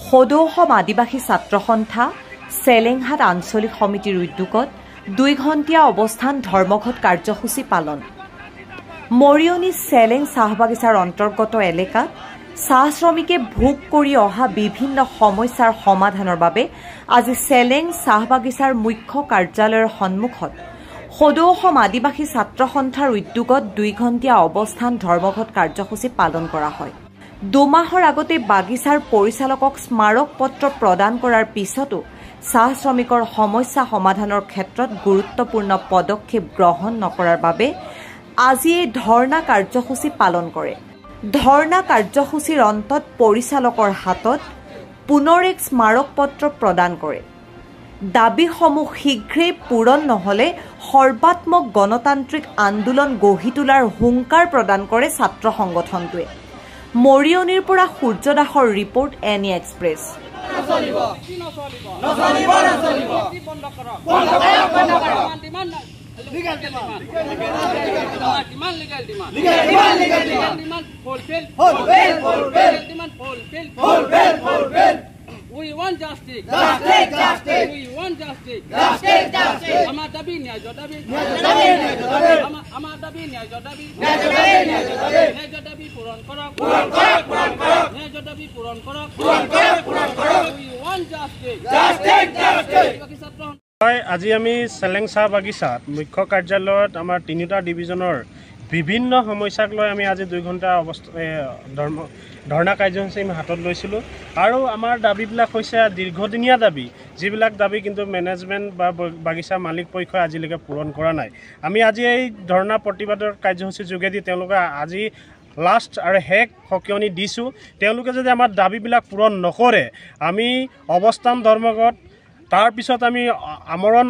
সদৌ আদিবাসী ছাত্ৰ সন্থা চেলেংহাট আঞ্চলিক সমিতিৰ উদ্যোগত 2 ঘণ্টীয়া অৱস্থান ধৰ্মঘট কাৰ্যসূচী পালন। মৰিয়নি চেলেং চাহ বাগিচাৰ অন্তৰ্গত এলেকাত চাহ শ্ৰমিকে ভোগ কৰি অহা বিভিন্ন সমস্যাৰ সমাধানৰ বাবে আজি চেলেং চাহ বাগিচাৰ মুখ্য কাৰ্যালয়ৰ সন্মুখত সদৌ আদিবাসী ছাত্ৰ সন্থাৰ উদ্যোগত 2 ঘণ্টীয়া অৱস্থান ধৰ্মঘট কাৰ্যসূচী পালন কৰা হয়। 2 মাহৰ আগতে বাগিচাৰ পৰিচালকক স্মাৰক পত্ৰ প্ৰদান কৰাৰ পিছতো চাহ শ্ৰমিকৰ সমস্যা সমাধানৰ ক্ষেত্ৰত গুৰুত্বপূৰ্ণ পদক্ষেপ গ্ৰহণ নকৰাৰ বাবে আজি এই ধৰ্ণা কাৰ্যসূচী পালন কৰে। ধৰ্ণা কাৰ্যসূচীৰ অন্তত পৰিচালকৰ হাতত পুনৰ এক স্মাৰক পত্ৰ প্ৰদান কৰে। দাবীসমূহ শীঘ্ৰেই পূৰণ নহলে সৰ্বাত্মক গণতান্ত্ৰিক আন্দোলন গঢ়ি তোলাৰ হুংকাৰ প্ৰদান কৰে ছাত্ৰ সংগঠনটোৱে। মৰিয়নিৰ পৰা সূৰ্য দাসৰ report any express. We want justice. Justice, justice. We want justice. Justice, justice. Amar dabi nyay dabi. Amar dabi nyay dabi. Nyay dabi puron korok. Puron korok. Nyay dabi puron korok. Puron korok. We want justice. Justice, justice. আজি আমি চেলেং চাহ বাগিচাত মুখ্য কাৰ্যালয়ত আমাৰ 3টা ডিভিজনৰ বিভিন্ন সমস্যাক লৈ আমি আজি 2 ঘণ্টা ধৰ্ণা কাৰ্যসূচী আমি হাতত লৈছিলোঁ। আৰু আমাৰ দাবীবিলাক হৈছে দীৰ্ঘদিনীয়া দাবী, যিবিলাক দাবী কিন্তু মেনেজমেণ্ট বা বাগিচা মালিক পক্ষই আজিলৈকে পূৰণ কৰা নাই। আমি আজি এই ধৰ্ণা প্ৰতিবাদৰ কাৰ্যসূচীৰ যোগেদি তেওঁলোকে আজি লাষ্ট আৰু শেষ সকিয়নি দিছোঁ। তেওঁলোকে যদি আমাৰ দাবীবিলাক পূৰণ নকৰে আমি অৱস্থান ধৰ্মঘট, তাৰপিছত আমি আমৰণ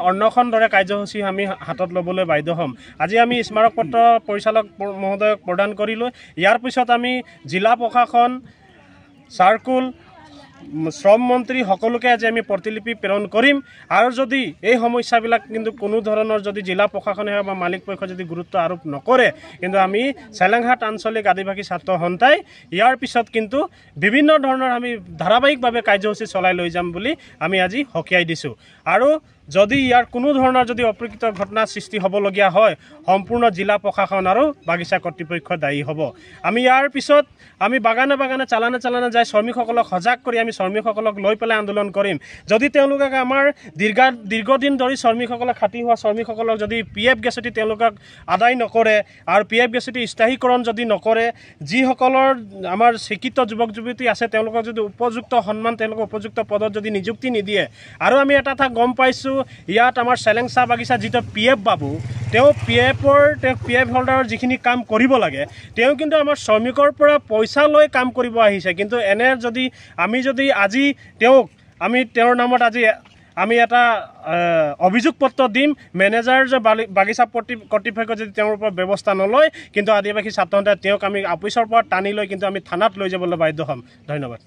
অন্নখন দৰে কাৰ্যসূচী আমি হাতত ল'বলৈ বাধ্য হ'ম। আজি আমি স্মাৰক পত্ৰ পৰিচালক মহোদয়ক প্ৰদান কৰিলোঁ। ইয়াৰ পিছত আমি জিলা প্ৰশাসন, চাৰ্কুল, শ্ৰম মন্ত্ৰী সকলোকে আজি আমি প্ৰতিলিপি প্ৰেৰণ কৰিম। আৰু যদি এই সমস্যাবিলাক কিন্তু কোনো ধৰণৰ যদি জিলা প্ৰশাসনে বা মালিক পক্ষই যদি গুৰুত্ব আৰোপ নকৰে কিন্তু আমি চেলেংহাট আঞ্চলিক আদিবাসী ছাত্ৰ সন্থাই ইয়াৰ পিছত কিন্তু বিভিন্ন ধৰণৰ আমি ধাৰাবাহিকভাৱে কাৰ্যসূচী চলাই লৈ যাম বুলি আমি আজি সকীয়াই দিছোঁ। আৰু যদি ইয়াৰ কোনো ধৰণৰ যদি অপ্ৰকৃত ঘটনা সৃষ্টি হ'বলগীয়া হয় সম্পূৰ্ণ জিলা প্ৰশাসন আৰু বাগিচা কৰ্তৃপক্ষ দায়ী হ'ব। আমি ইয়াৰ পিছত আমি বাগানে বাগানে চালানে যাই শ্ৰমিকসকলক সজাগ কৰি আমি শ্ৰমিকসকলক লৈ পেলাই আন্দোলন কৰিম। যদি তেওঁলোকে আমাৰ দীৰ্ঘদিন ধৰি শ্ৰমিকসকলে খাটি হোৱা শ্ৰমিকসকলক যদি PF গেছটি তেওঁলোকক আদায় নকৰে আৰু PF গেছটি স্থায়ীকৰণ যদি নকৰে, যিসকলৰ আমাৰ শিক্ষিত যুৱক যুৱতী আছে তেওঁলোকক যদি উপযুক্ত সন্মান তেওঁলোকক উপযুক্ত পদত যদি নিযুক্তি নিদিয়ে। আৰু আমি এটা কথা গম পাইছোঁ ইয়াত আমাৰ চেলেং চাহ বাগিচা যিটো PF বাবু তেওঁ PF হোল্ডাৰৰ যিখিনি কাম কৰিব লাগে তেওঁ কিন্তু আমাৰ শ্ৰমিকৰ পৰা পইচা লৈ কাম কৰিব আহিছে। কিন্তু এনে যদি আমি আজি তেওঁৰ নামত আজি আমি এটা অভিযোগ পত্ৰ দিম। মেনেজাৰ যে বাগিচা কৰ্তৃপক্ষ যদি তেওঁৰ ওপৰত ব্যৱস্থা নলয় কিন্তু আদিবাসী ছাত্ৰ সন্থাই তেওঁক আমি অফিচৰ পৰা টানি লৈ কিন্তু আমি থানাত লৈ যাবলৈ বাধ্য হ'ম। ধন্যবাদ।